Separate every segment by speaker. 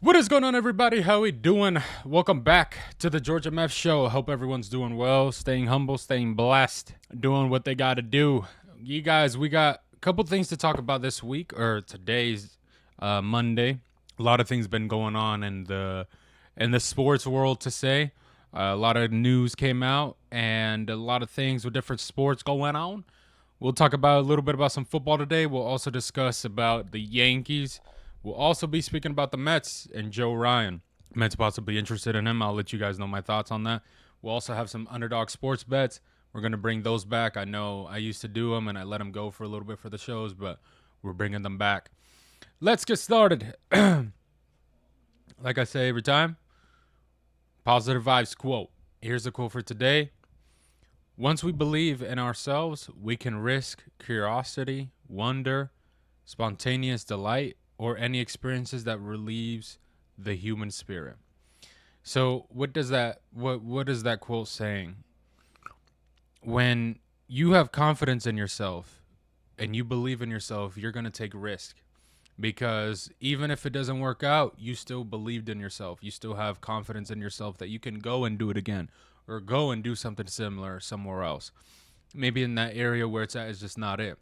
Speaker 1: What is going on, everybody? How we doing? Welcome back to the Georgia Meth Show. I hope everyone's doing well, staying humble, staying blessed, doing what they got to do. You guys, we got a couple things to talk about this week, or today's Monday. A lot of things been going on in the sports world to say. A lot of news came out, and a lot of things with different sports going on. We'll talk about a little bit about some football today. We'll also discuss about the Yankees. We'll also be speaking about the Mets and Joe Ryan. Mets possibly interested in him. I'll let you guys know my thoughts on that. We'll also have some underdog sports bets. We're going to bring those back. I know I used to do them and I let them go for a little bit for the shows, but we're bringing them back. Let's get started. Like I say every time, positive vibes quote. Here's the quote for today. Once we believe in ourselves, we can risk curiosity, wonder, spontaneous delight, or any experiences that relieves the human spirit. So what is that quote saying? When you have confidence in yourself and you believe in yourself, you're going to take risk, because even if it doesn't work out, you still believed in yourself. You still have confidence in yourself that you can go and do it again, or go and do something similar somewhere else. Maybe in that area where it's at is just not it.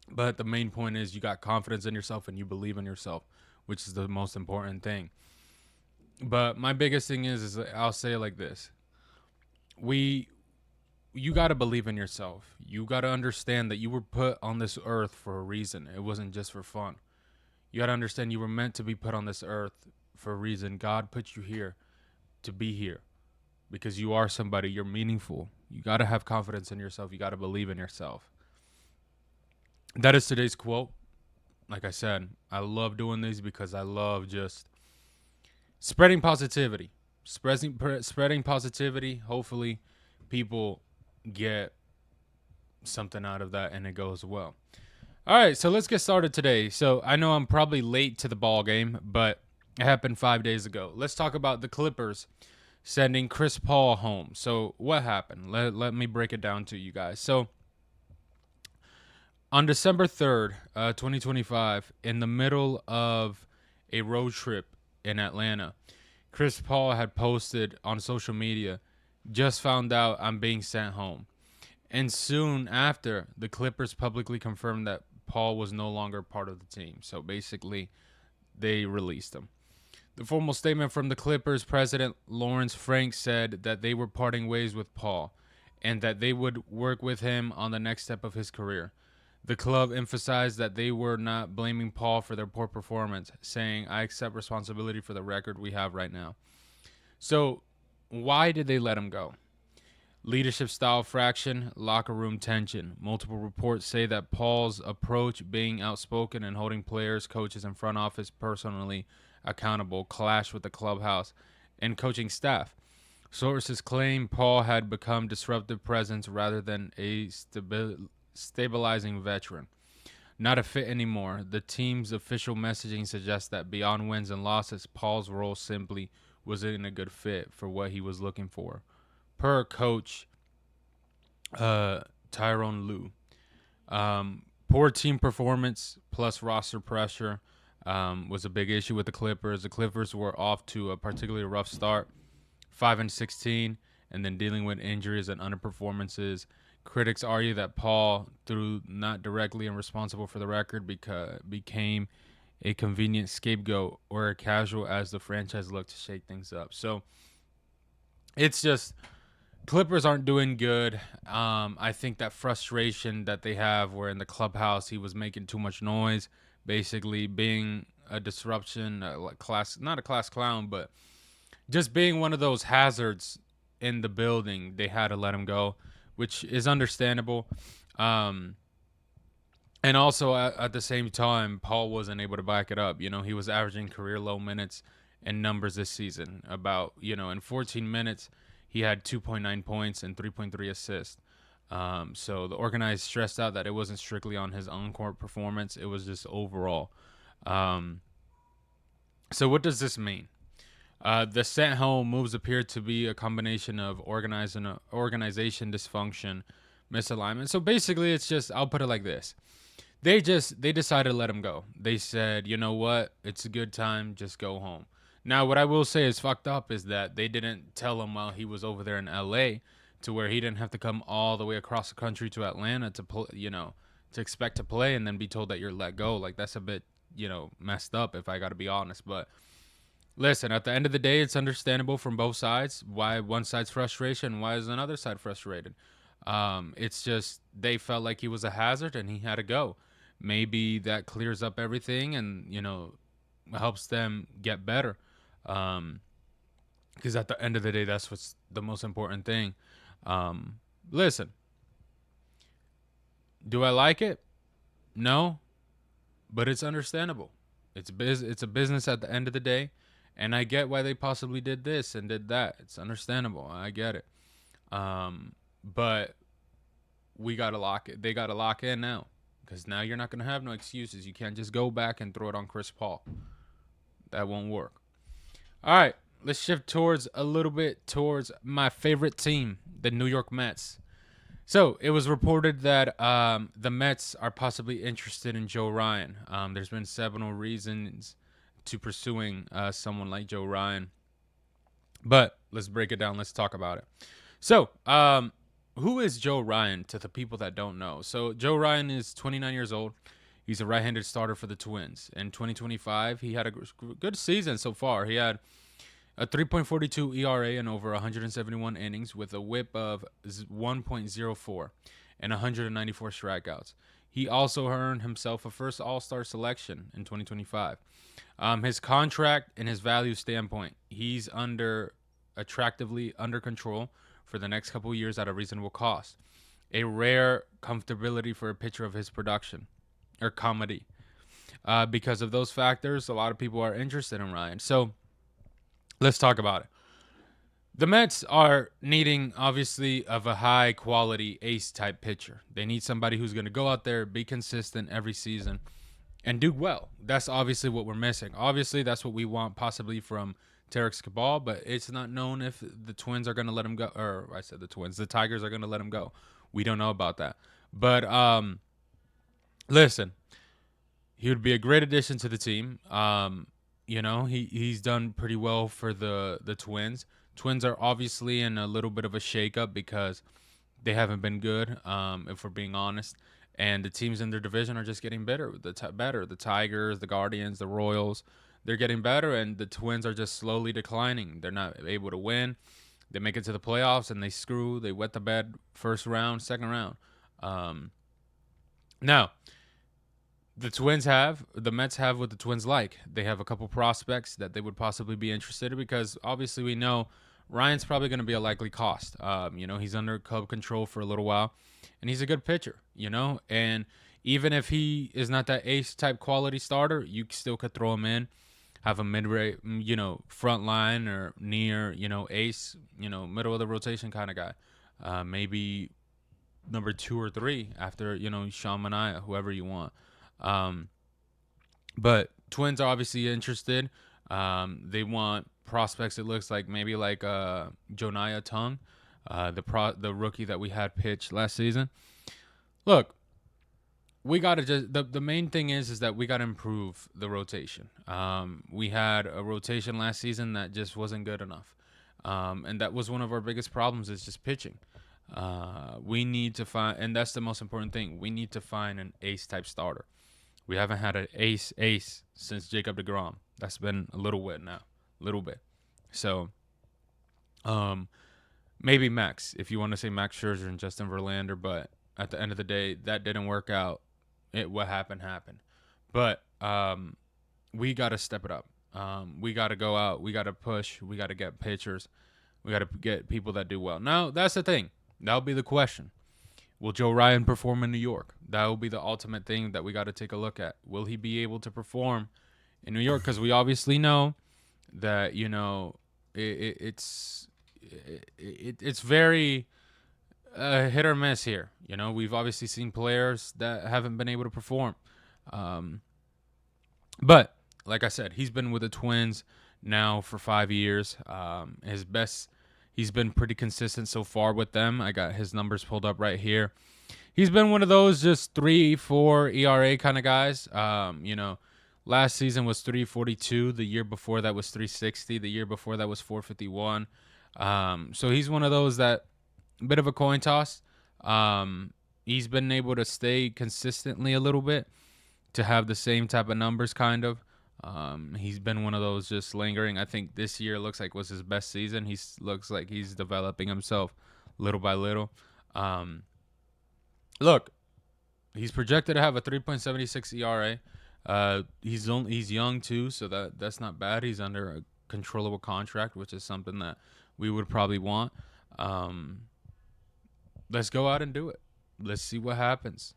Speaker 1: But the main point is you got confidence in yourself and you believe in yourself, which is the most important thing. But my biggest thing is I'll say it like this. You got to believe in yourself. You got to understand that you were put on this earth for a reason. It wasn't just for fun. You got to understand you were meant to be put on this earth for a reason. God put you here to be here because you are somebody. You're meaningful. You got to have confidence in yourself. You got to believe in yourself. That is today's quote. Like I said, I love doing these because I love just spreading positivity. Spreading positivity. Hopefully, people get something out of that and it goes well. All right, so let's get started today. So I know I'm probably late to the ball game, but it happened 5 days ago. Let's talk about the Clippers sending Chris Paul home. So what happened? Let me break it down to you guys. So on December 3rd, 2025, in the middle of a road trip in Atlanta, Chris Paul had posted on social media, just found out I'm being sent home. And soon after, the Clippers publicly confirmed that Paul was no longer part of the team. So basically, they released him. The formal statement from the Clippers president, Lawrence Frank, said that they were parting ways with Paul and that they would work with him on the next step of his career. The club emphasized that they were not blaming Paul for their poor performance, saying, I accept responsibility for the record we have right now. So, why did they let him go? Leadership style fraction, locker room tension. Multiple reports say that Paul's approach, being outspoken and holding players, coaches, and front office personally accountable, clashed with the clubhouse and coaching staff. Sources claim Paul had become disruptive presence rather than a stabilizing veteran. Not a fit anymore. The team's official messaging suggests that beyond wins and losses, Paul's role simply wasn't a good fit for what he was looking for. Per coach Tyrone Lue. Poor team performance plus roster pressure was a big issue with the Clippers. The Clippers were off to a particularly rough start, 5-16, and then dealing with injuries and underperformances. Critics argue that Paul, through not directly and responsible for the record, became a convenient scapegoat or a casual as the franchise looked to shake things up. So it's just Clippers aren't doing good. I think that frustration that they have where in the clubhouse he was making too much noise, basically being a disruption, not a class clown, but just being one of those hazards in the building. They had to let him go, which is understandable. And also at the same time, Paul wasn't able to back it up. You know, he was averaging career low minutes and numbers this season. About, in 14 minutes, he had 2.9 points and 3.3 assists. So the organized stressed out that it wasn't strictly on his on-court performance. It was just overall. So what does this mean? The sent home moves appear to be a combination of organization dysfunction, misalignment. So basically, it's just, I'll put it like this. They decided to let him go. They said, you know what, it's a good time, just go home. Now, what I will say is fucked up is that they didn't tell him while he was over there in L.A. to where he didn't have to come all the way across the country to Atlanta to to expect to play and then be told that you're let go. Like that's a bit messed up if I got to be honest. But listen, at the end of the day, it's understandable from both sides why one side's frustration, why is another side frustrated. It's just they felt like he was a hazard and he had to go. Maybe that clears up everything and helps them get better. Because at the end of the day, that's what's the most important thing. Listen, do I like it? No, but it's understandable. It's a business at the end of the day, and I get why they possibly did this and did that. It's understandable. I get it. But we gotta lock it. They gotta lock in now, because now you're not gonna have no excuses. You can't just go back and throw it on Chris Paul. That won't work. All right, let's shift towards a little bit towards my favorite team, the New York Mets. So it was reported that the Mets are possibly interested in Joe Ryan. There's been several reasons to pursuing someone like Joe Ryan, but let's break it down. Let's talk about it. So, who is Joe Ryan to the people that don't know? So Joe Ryan is 29 years old. He's a right-handed starter for the Twins. In 2025, he had a good season so far. He had a 3.42 ERA in over 171 innings with a whip of 1.04 and 194 strikeouts. He also earned himself a first All-Star selection in 2025. His contract and his value standpoint, he's attractively under control for the next couple of years at a reasonable cost. A rare comfortability for a pitcher of his production or comedy. Because of those factors, a lot of people are interested in Ryan. So let's talk about it. The Mets are needing, obviously, of a high-quality ace-type pitcher. They need somebody who's going to go out there, be consistent every season, and do well. That's obviously what we're missing. Obviously, that's what we want possibly from Teoscar, but it's not known if the Twins are going to let him go. Or I said the Twins. The Tigers are going to let him go. We don't know about that. But listen, he would be a great addition to the team. He's done pretty well for the Twins. Twins are obviously in a little bit of a shakeup because they haven't been good, if we're being honest. And the teams in their division are just getting better. The Tigers, the Guardians, the Royals, they're getting better, and the Twins are just slowly declining. They're not able to win. They make it to the playoffs, and they wet the bed first round, second round. Now, the Mets have what the Twins like. They have a couple prospects that they would possibly be interested in because obviously we know Ryan's probably going to be a likely cost. He's under club control for a little while, and he's a good pitcher, and even if he is not that ace type quality starter, you still could throw him in, have a mid-rate, front line or near, ace, middle of the rotation kind of guy. Maybe number 2 or 3 after, Sean Manaea, whoever you want. But Twins are obviously interested. They want prospects. It looks like maybe like Jonaya Tung, the rookie that we had pitch last season. Look, we gotta just the main thing is that we gotta improve the rotation. We had a rotation last season that just wasn't good enough, and that was one of our biggest problems is just pitching. We need to find, and that's the most important thing. We need to find an ace type starter. We haven't had an ace since Jacob deGrom. That's been a little bit. So, maybe Max, if you want to say Max Scherzer and Justin Verlander, but at the end of the day, that didn't work out. What happened. But we got to step it up. We got to go out. We got to push. We got to get pitchers. We got to get people that do well. Now, that's the thing. That'll be the question. Will Joe Ryan perform in New York? That will be the ultimate thing that we got to take a look at. Will he be able to perform in New York? Because we obviously know that, it's very hit or miss here. We've obviously seen players that haven't been able to perform. But like I said, he's been with the Twins now for 5 years. He's been pretty consistent so far with them. I got his numbers pulled up right here. he's been one of those just 3-4 ERA kind of guys. Last season was 3.42. The year before that was 3.60. The year before that was 4.51. So he's one of those that bit of a coin toss. He's been able to stay consistently a little bit to have the same type of numbers, kind of. He's been one of those just lingering. I think this year looks like was his best season. He looks like he's developing himself little by little. Look, he's projected to have a 3.76 ERA. He's young too, so that's not bad. He's under a controllable contract, which is something that we would probably want. Let's go out and do it. Let's see what happens.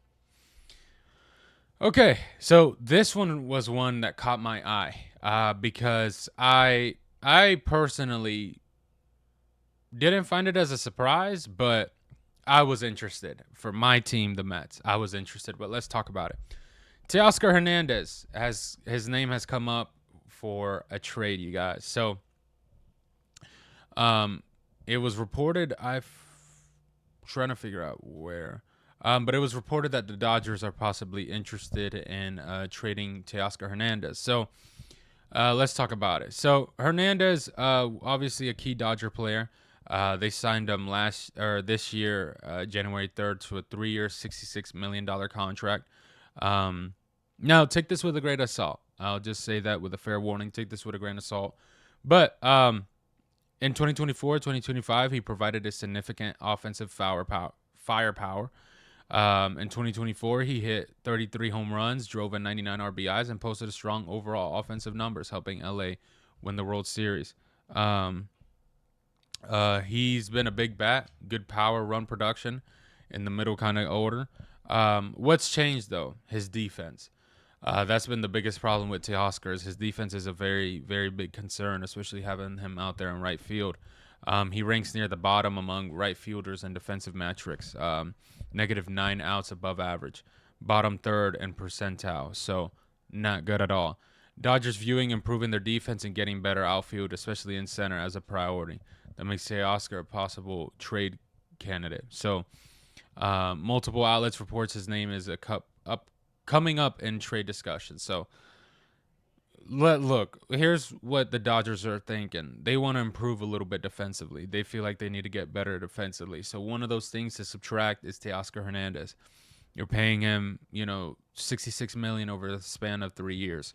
Speaker 1: Okay, so this one was one that caught my eye because I personally didn't find it as a surprise, but I was interested. For my team, the Mets, I was interested, but let's talk about it. Teoscar Hernandez, his name has come up for a trade, you guys. So it was reported, trying to figure out where. But it was reported that the Dodgers are possibly interested in trading Teoscar Hernandez. So let's talk about it. So Hernandez, obviously a key Dodger player. They signed him this year, January 3rd, to a 3-year, $66 million contract. Now, take this with a grain of salt. I'll just say that with a fair warning. Take this with a grain of salt. But in 2024, 2025, he provided a significant offensive firepower. In 2024, he hit 33 home runs, drove in 99 RBIs, and posted a strong overall offensive numbers, helping LA win the World Series. He's been a big bat, good power, run production in the middle kind of order. What's changed, though? His defense. That's been the biggest problem with Teoscar. His defense is a very, very big concern, especially having him out there in right field. He ranks near the bottom among right fielders in defensive metrics, -9 outs above average, bottom third in percentile, so not good at all. Dodgers viewing improving their defense and getting better outfield, especially in center, as a priority. That makes Teoscar a possible trade candidate. So multiple outlets reports his name is coming up in trade discussions. So look, here's what the Dodgers are thinking. They want to improve a little bit defensively. They feel like they need to get better defensively. So one of those things to subtract is Teoscar Hernandez. You're paying him, $66 million over the span of 3 years.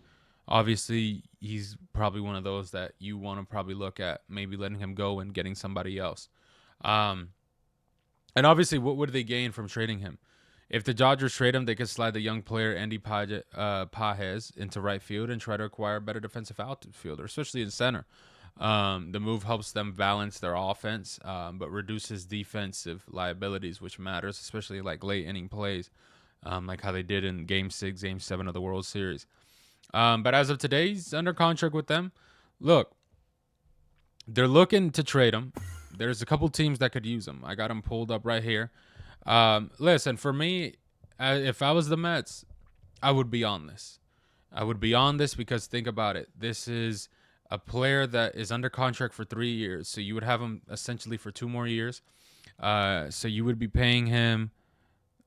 Speaker 1: Obviously, he's probably one of those that you want to probably look at maybe letting him go and getting somebody else. And obviously, what would they gain from trading him? If the Dodgers trade him, they could slide the young player Andy Pages into right field and try to acquire a better defensive outfielder, especially in center. The move helps them balance their offense, but reduces defensive liabilities, which matters, especially like late inning plays, like how they did in Game 6, Game 7 of the World Series. But as of today, he's under contract with them. Look, they're looking to trade him. There's a couple teams that could use him. I got him pulled up right here. Listen, for me, if I was the Mets, I would be on this. I would be on this because think about it. This is a player that is under contract for 3 years. So you would have him essentially for 2 more years. So you would be paying him,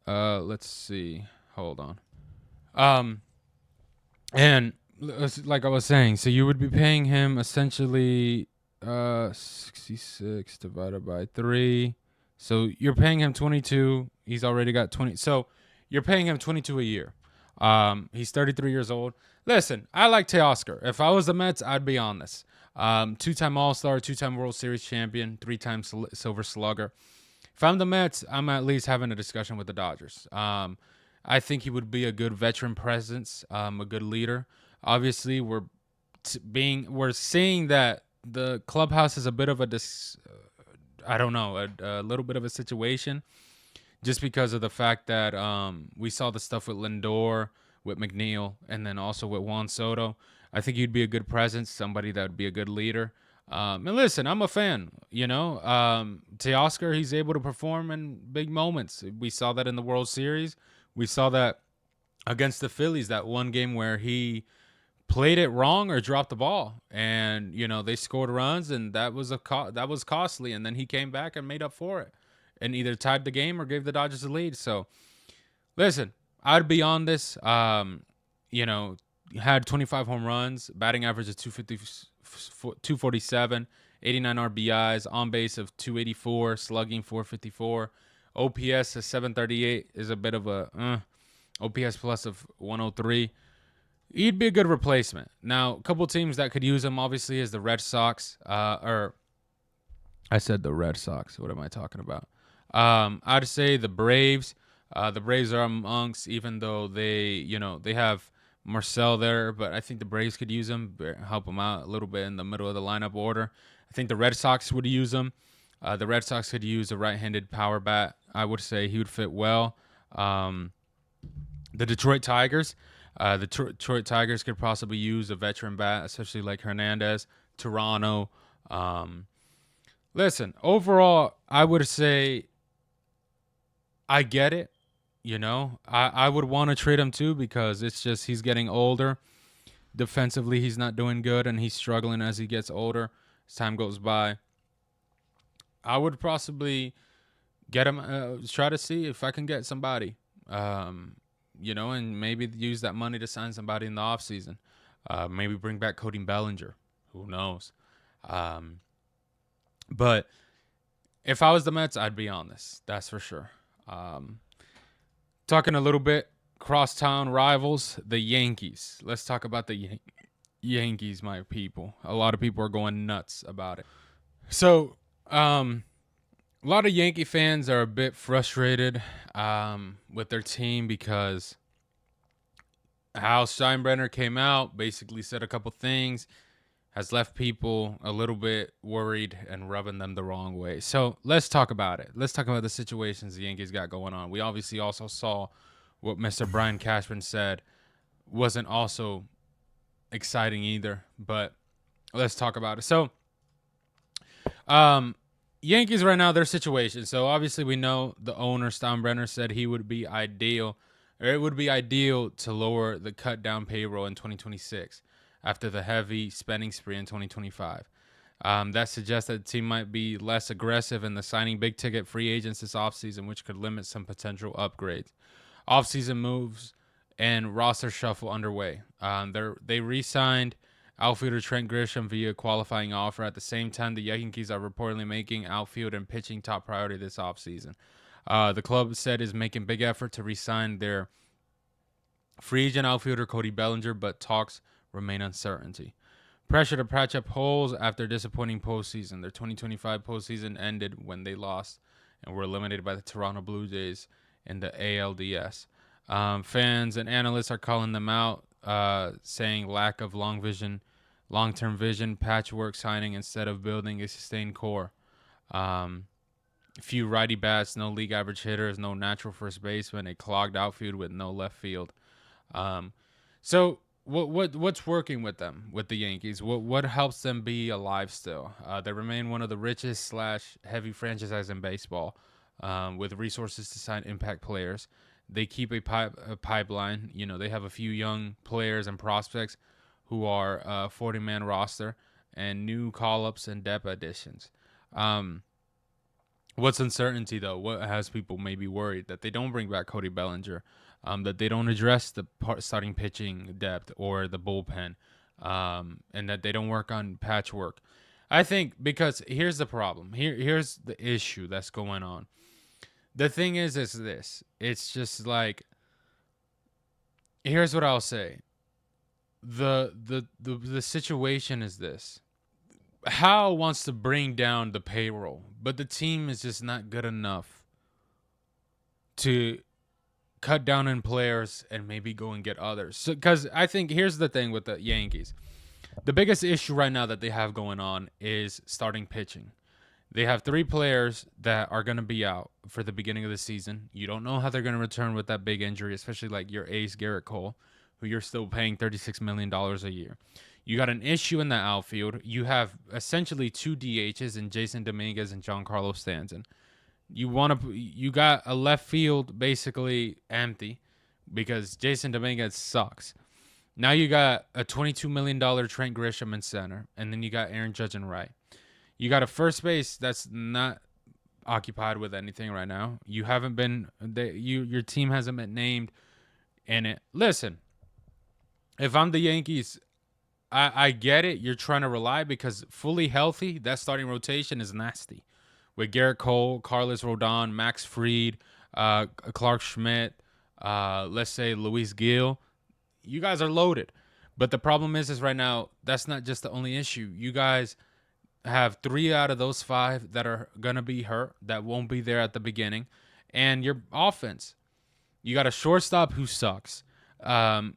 Speaker 1: let's see, hold on. And like I was saying, so you would be paying him essentially 66 divided by 3. So you're paying him 22. He's already got 20. So you're paying him 22 a year. He's 33 years old. Listen, I like Teoscar. If I was the Mets, I'd be on this. 2-time All-Star, 2-time World Series champion, 3-time Silver Slugger. If I'm the Mets, I'm at least having a discussion with the Dodgers. I think he would be a good veteran presence, a good leader. Obviously, we're seeing that the clubhouse is a bit of a little bit of a situation, just because of the fact that we saw the stuff with Lindor, with McNeil, and then also with Juan Soto. I think he'd be a good presence, somebody that would be a good leader. And listen, I'm a fan. Teoscar, he's able to perform in big moments. We saw that in the World Series. We saw that against the Phillies, that one game where he played it wrong or dropped the ball, and they scored runs, and that was costly. And then he came back and made up for it. and either tied the game or gave the Dodgers the lead. So listen, I'd be on this. You know, had 25 home runs, batting average of 250, 247, 89 RBIs, on base of 284, slugging 454, OPS of 738 is a bit of a OPS plus of 103. He'd be a good replacement. Now, a couple teams that could use him obviously is the Red Sox. Or I said the Red Sox. What am I talking about? I'd say the Braves. The Braves are amongst, even though they have Marcel there, but I think the Braves could use him, help him out a little bit in the middle of the lineup order. I think the Red Sox would use him. The Red Sox could use a right-handed power bat. I would say he would fit well. The Detroit Tigers. The Detroit Tigers could possibly use a veteran bat, especially like Hernandez. Toronto. Listen, overall, I would say I get it. I would want to trade him too because it's just he's getting older. Defensively, he's not doing good, and he's struggling as he gets older. As time goes by, I would possibly get him. Try to see if I can get somebody. And maybe use that money to sign somebody in the offseason. Maybe bring back Cody Bellinger. Who knows? But if I was the Mets, I'd be on this. That's for sure. Talking a little bit crosstown rivals, the Yankees. Let's talk about the Yankees, my people. A lot of people are going nuts about it. So, a lot of Yankee fans are a bit frustrated with their team because Hal Steinbrenner came out, basically said a couple things, has left people a little bit worried and rubbing them the wrong way. So let's talk about it. Let's talk about the situations the Yankees got going on. We obviously also saw what Mr. Brian Cashman said wasn't also exciting either, but let's talk about it. So, Yankees right now, their situation. So obviously we know the owner, Steinbrenner, said he would be ideal, or it would be ideal to lower the cut down payroll in 2026 after the heavy spending spree in 2025. That suggests that the team might be less aggressive in the signing big ticket free agents this offseason, which could limit some potential upgrades. Offseason moves and roster shuffle underway. They re-signed outfielder Trent Grisham via qualifying offer. At the same time, the Yankees are reportedly making outfield and pitching top priority this offseason. The club said is making big effort to re-sign their free agent outfielder Cody Bellinger, but talks remain uncertainty. Pressure to patch up holes after disappointing postseason. Their 2025 postseason ended when they lost and were eliminated by the Toronto Blue Jays in the ALDS. Fans and analysts are calling them out, saying lack of long-term vision, patchwork signing instead of building a sustained core. Few righty bats, no league average hitters, no natural first baseman, a clogged outfield with no left field. So what's working with them, with the Yankees? What helps them be alive still? They remain one of the richest / heavy franchises in baseball, with resources to sign impact players. They keep a pipeline. They have a few young players and prospects who are 40-man roster and new call-ups and depth additions. What's uncertainty, though? What has people maybe worried? That they don't bring back Cody Bellinger, that they don't address the starting pitching depth or the bullpen, and that they don't work on patchwork. I think because here's the problem. Here's the issue that's going on. The thing is this. It's just like, here's what I'll say. The situation is this. Hal wants to bring down the payroll, but the team is just not good enough to cut down in players and maybe go and get others. Because I think here's the thing with the Yankees. The biggest issue right now that they have going on is starting pitching. They have 3 players that are going to be out for the beginning of the season. You don't know how they're going to return with that big injury, especially like your ace, Garrett Cole, who you're still paying $36 million a year. You got an issue in the outfield. You have essentially 2 DHs in Jason Dominguez and Giancarlo Stanton. You got a left field basically empty because Jason Dominguez sucks. Now you got a $22 million Trent Grisham in center, and then you got Aaron Judge and right. You got a first base that's not occupied with anything right now. You haven't been. Your team hasn't been named in it. Listen, if I'm the Yankees, I get it. You're trying to rely because fully healthy, that starting rotation is nasty. With Garrett Cole, Carlos Rodon, Max Fried, Clark Schmidt, let's say Luis Gil, you guys are loaded. But the problem is right now, that's not just the only issue. You guys have 3 out of those 5 that are going to be hurt, that won't be there at the beginning. And your offense, you got a shortstop who sucks.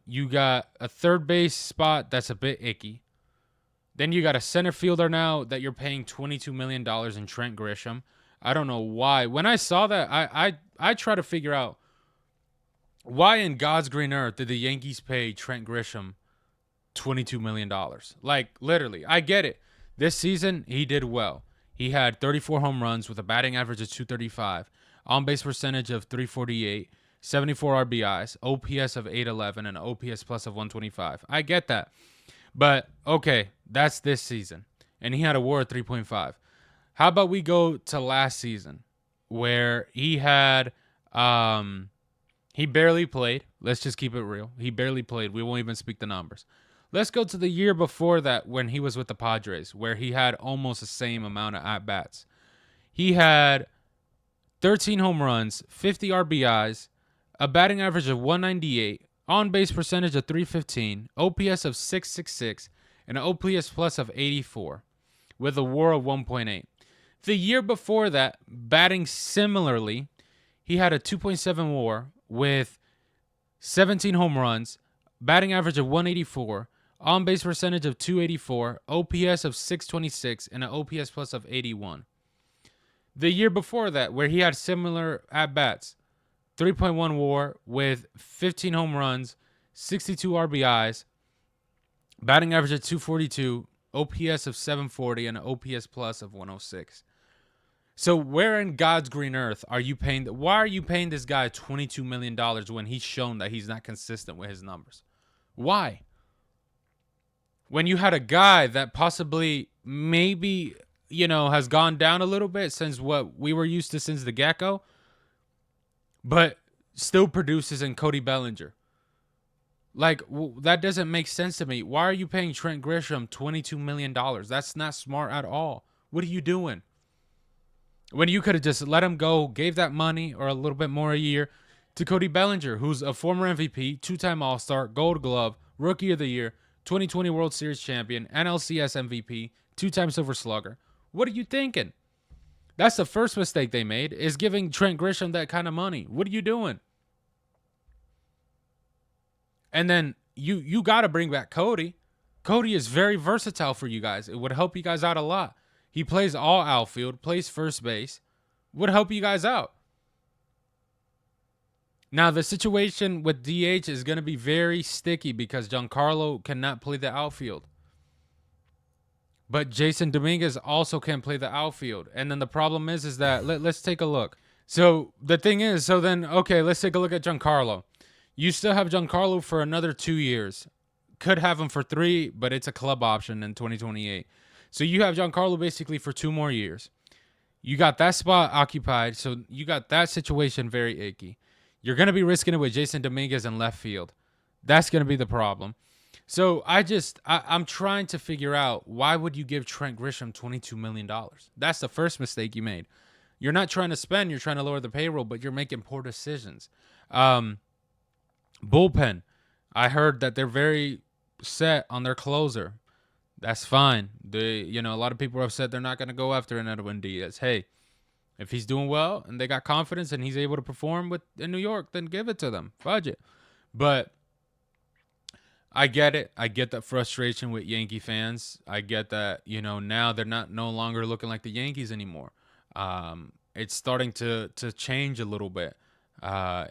Speaker 1: You got a third base spot that's a bit icky. Then you got a center fielder now that you're paying $22 million in Trent Grisham. I don't know why. When I saw that, I try to figure out why in God's green earth did the Yankees pay Trent Grisham $22 million? Like, literally, I get it. This season, he did well. He had 34 home runs with a batting average of 235, on-base percentage of 348, 74 RBIs, OPS of 811, and an OPS plus of 125. I get that. But, okay, that's this season. And he had a WAR of 3.5. How about we go to last season where he had he barely played. Let's just keep it real. He barely played. We won't even speak the numbers. Let's go to the year before that when he was with the Padres, where he had almost the same amount of at-bats. He had 13 home runs, 50 RBIs, a batting average of 198, on-base percentage of 315, OPS of 666, and an OPS plus of 84, with a WAR of 1.8. The year before that, batting similarly, he had a 2.7 WAR with 17 home runs, batting average of 184, on-base percentage of 284, OPS of 626, and an OPS plus of 81. The year before that, where he had similar at-bats, 3.1 WAR with 15 home runs, 62 RBIs, batting average of 242, OPS of 740, and an OPS plus of 106. So where in God's green earth are you paying? Why are you paying this guy $22 million when he's shown that he's not consistent with his numbers? Why? When you had a guy that possibly maybe, has gone down a little bit since what we were used to since the get-go, but still produces in Cody Bellinger. Like, that doesn't make sense to me. Why are you paying Trent Grisham $22 million? That's not smart at all. What are you doing? When you could have just let him go, gave that money or a little bit more a year to Cody Bellinger, who's a former MVP, 2-time All-Star, Gold Glove, Rookie of the Year, 2020 World Series champion, NLCS MVP, 2-time Silver Slugger. What are you thinking? That's the first mistake they made, is giving Trent Grisham that kind of money. What are you doing? And then you got to bring back Cody. Cody is very versatile for you guys. It would help you guys out a lot. He plays all outfield, plays first base. Would help you guys out. Now, the situation with DH is going to be very sticky because Giancarlo cannot play the outfield. But Jason Dominguez also can't play the outfield. And then the problem is that, let's take a look. So the thing is, okay, let's take a look at Giancarlo. You still have Giancarlo for another 2 years. Could have him for 3, but it's a club option in 2028. So you have Giancarlo basically for 2 more years. You got that spot occupied, so you got that situation very icky. You're going to be risking it with Jason Dominguez in left field. That's going to be the problem. So I'm trying to figure out, why would you give Trent Grisham $22 million? That's the first mistake you made. You're not trying to spend, you're trying to lower the payroll, but you're making poor decisions. Bullpen. I heard that they're very set on their closer. That's fine. A lot of people are upset they're not going to go after Edwin Diaz. Hey, if he's doing well and they got confidence and he's able to perform in New York, then give it to them. Fudge it. But I get it. I get that frustration with Yankee fans. I get that, now they're no longer looking like the Yankees anymore. It's starting to change a little bit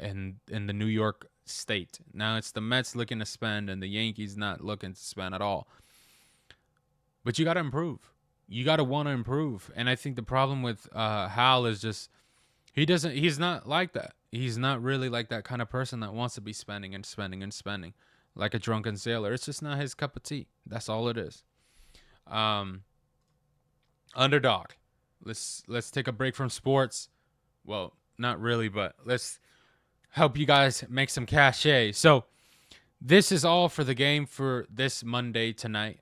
Speaker 1: in the New York state. Now it's the Mets looking to spend and the Yankees not looking to spend at all. But you got to improve. You got to want to improve. And I think the problem with Hal is just he's not like that. He's not really like that kind of person that wants to be spending and spending and spending like a drunken sailor. It's just not his cup of tea. That's all it is. Underdog. Let's take a break from sports. Well, not really, but let's help you guys make some cachet. So this is all for the game for this Monday tonight.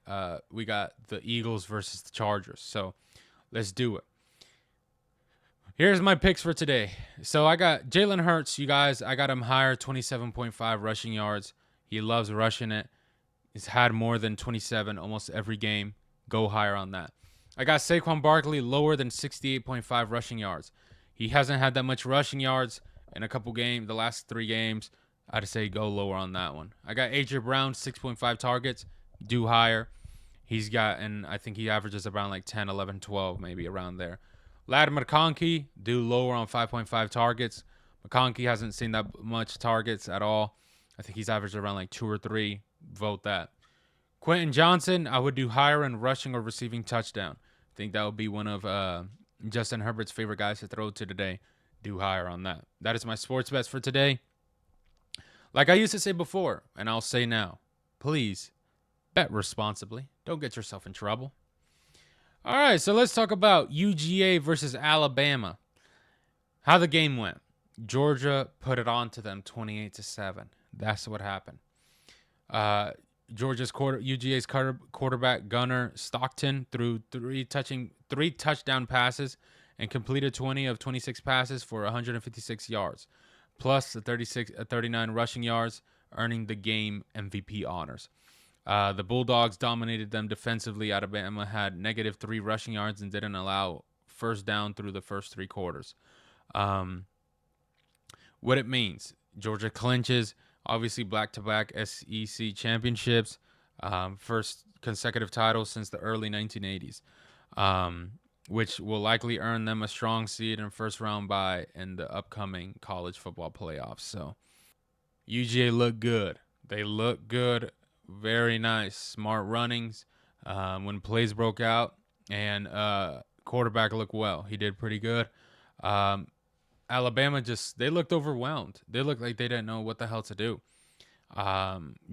Speaker 1: We got the Eagles versus the Chargers. So let's do it. Here's my picks for today. So I got Jalen Hurts, you guys. I got him higher, 27.5 rushing yards. He loves rushing it. He's had more than 27 almost every game. Go higher on that. I got Saquon Barkley lower than 68.5 rushing yards. He hasn't had that much rushing yards in a couple games, the last 3 games. I'd say go lower on that one. I got AJ Brown, 6.5 targets. Do higher. He's got, and I think he averages around like 10, 11, 12, maybe around there. Lad McConkey, do lower on 5.5 targets. McConkey hasn't seen that much targets at all. I think he's averaged around like 2 or 3. Vote that. Quentin Johnson, I would do higher in rushing or receiving touchdown. I think that would be one of Justin Herbert's favorite guys to throw to today. Do higher on that. That is my sports bets for today. Like I used to say before, and I'll say now, please bet responsibly. Don't get yourself in trouble. All right, so let's talk about UGA versus Alabama. How the game went. Georgia put it on to them 28-7. That's what happened. UGA's quarterback Gunnar Stockton threw three touchdown passes and completed 20 of 26 passes for 156 yards, plus the 39 rushing yards, earning the game MVP honors. The Bulldogs dominated them defensively. Alabama had -3 rushing yards and didn't allow first down through the first 3 quarters. What it means, Georgia clinches, obviously back-to-back SEC championships, first consecutive title since the early 1980s, which will likely earn them a strong seed and first round bye in the upcoming college football playoffs. So UGA looked good. They look good. Very nice. Smart runnings when plays broke out. And quarterback looked well. He did pretty good. Alabama they looked overwhelmed. They looked like they didn't know what the hell to do.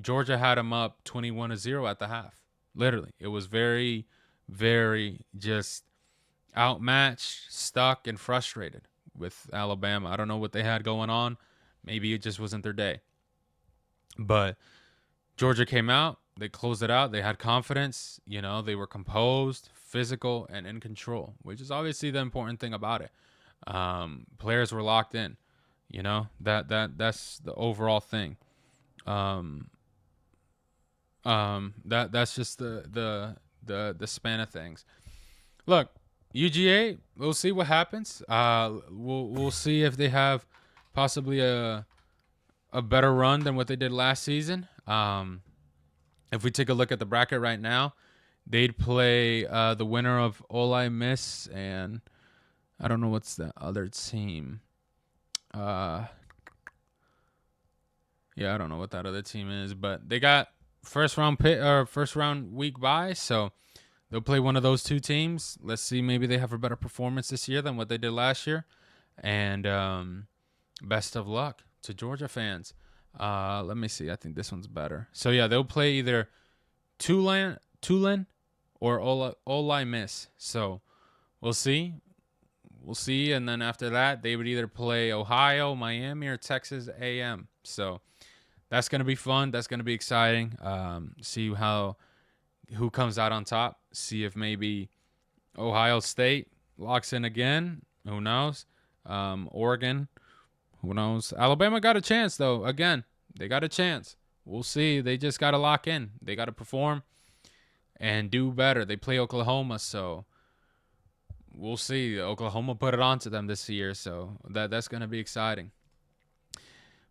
Speaker 1: Georgia had them up 21-0 at the half. Literally. It was very, very just outmatched, stuck, and frustrated with Alabama. I don't know what they had going on. Maybe it just wasn't their day. But Georgia came out. They closed it out. They had confidence. They were composed, physical, and in control, which is obviously the important thing about it. Players were locked in. That's the overall thing. That's just the span of things. Look, UGA, we'll see what happens. We'll see if they have possibly a better run than what they did last season. If we take a look at the bracket right now, they'd play the winner of Ole Miss and I don't know what's the other team. I don't know what that other team is, but they got first round week bye, so they'll play one of those 2 teams. Let's see, maybe they have a better performance this year than what they did last year. And best of luck to Georgia fans. Let me see. I think this one's better. So yeah, they'll play either Tulane or Ole Miss. So we'll see. And then after that, they would either play Ohio, Miami, or Texas A&M. So that's going to be fun. That's going to be exciting. See who comes out on top. See if maybe Ohio State locks in again. Who knows? Oregon. Who knows? Alabama got a chance, though. Again, they got a chance. We'll see. They just got to lock in. They got to perform and do better. They play Oklahoma, so we'll see. Oklahoma put it on to them this year, so that's going to be exciting.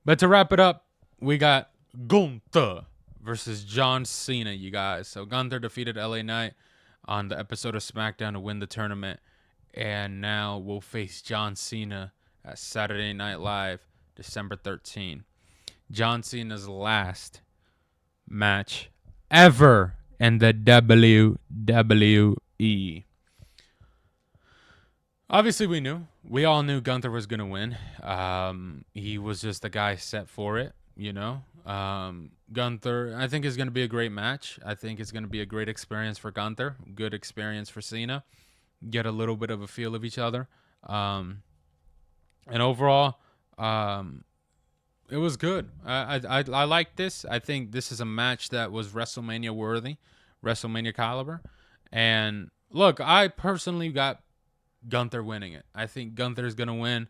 Speaker 1: But to wrap it up, we got Gunther versus John Cena, you guys. So Gunther defeated LA Knight on the episode of SmackDown to win the tournament, and now we'll face John Cena at Saturday Night Live, December 13. John Cena's last match ever in the WWE. Obviously, we all knew Gunther was going to win. He was just the guy set for it, Gunther, I think, is going to be a great match. I think it's going to be a great experience for Gunther, good experience for Cena. get a little bit of a feel of each other. Um, and overall, um, it was good. I like this. I think this is a match that was WrestleMania worthy, WrestleMania caliber. And look, I personally got Gunther winning it. I think Gunther's gonna win.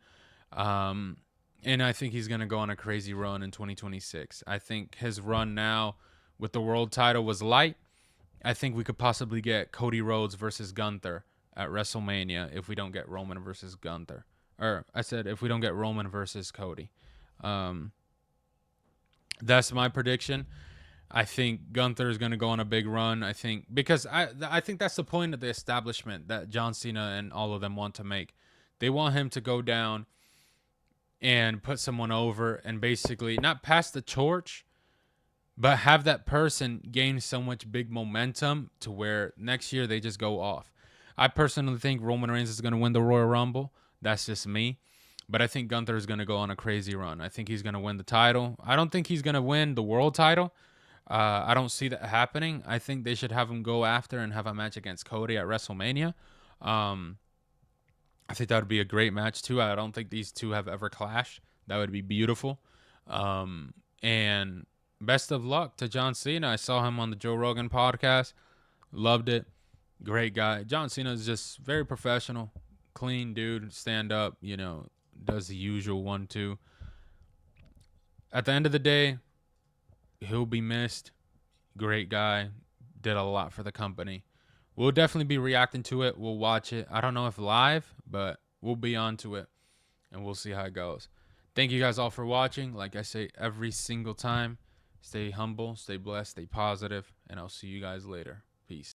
Speaker 1: Um, and I think he's going to go on a crazy run in 2026. I think his run now with the world title was light. I think we could possibly get Cody Rhodes versus Gunther at WrestleMania if we don't get Roman versus Gunther. Or I said if we don't get Roman versus Cody. Um, that's my prediction. I think Gunther is going to go on a big run. I think because I think that's the point of the establishment that John Cena and all of them want to make. They want him to go down and put someone over and basically not pass the torch, but have that person gain so much big momentum to where next year they just go off. I personally think Roman Reigns is going to win the Royal Rumble. That's just me. But I think Gunther is going to go on a crazy run. I think he's going to win the title. I don't think he's going to win the world title. I don't see that happening. I think they should have him go after and have a match against Cody at WrestleMania. I think that would be a great match too. I don't think these two have ever clashed. That would be beautiful. And best of luck to John Cena. I saw him on the Joe Rogan podcast. Loved it. Great guy. John Cena is just very professional, clean dude, stand up, does the usual 1-2. At the end of the day, he'll be missed. Great guy. Did a lot for the company. We'll definitely be reacting to it. We'll watch it. I don't know if live, but we'll be on to it, and we'll see how it goes. Thank you guys all for watching. Like I say every single time, stay humble, stay blessed, stay positive, and I'll see you guys later. Peace.